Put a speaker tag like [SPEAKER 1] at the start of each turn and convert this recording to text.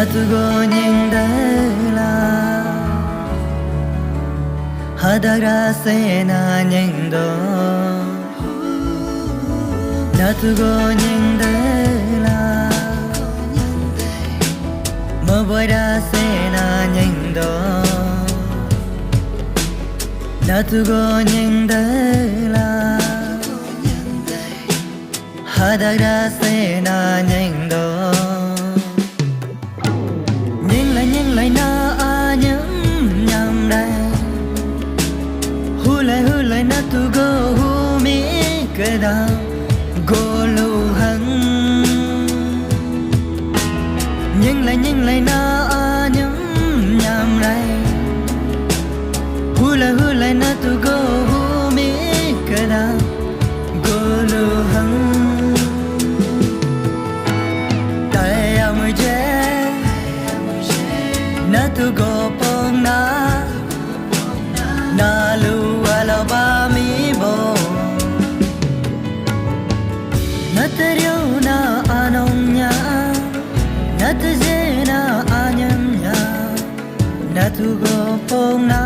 [SPEAKER 1] tu go nhìn đây là hada ra se na nhìn đó na tu go nhìn đây là mơ bơi ra se na nhìn đó na tu go nhìn đây là hada ra se na nhìn đó nhìn lại na a nhắm nhắm đây hu lại na tu go hu mi cái đau go lâu hăng nhìn lại na a nhắm nhắm đây hu lại na tu go hu mi cái đau go lâu hăng tay áo che na tu go pong na lu ala ba mi bo na terio na anong nya na te je na anyam nya na tu go pong na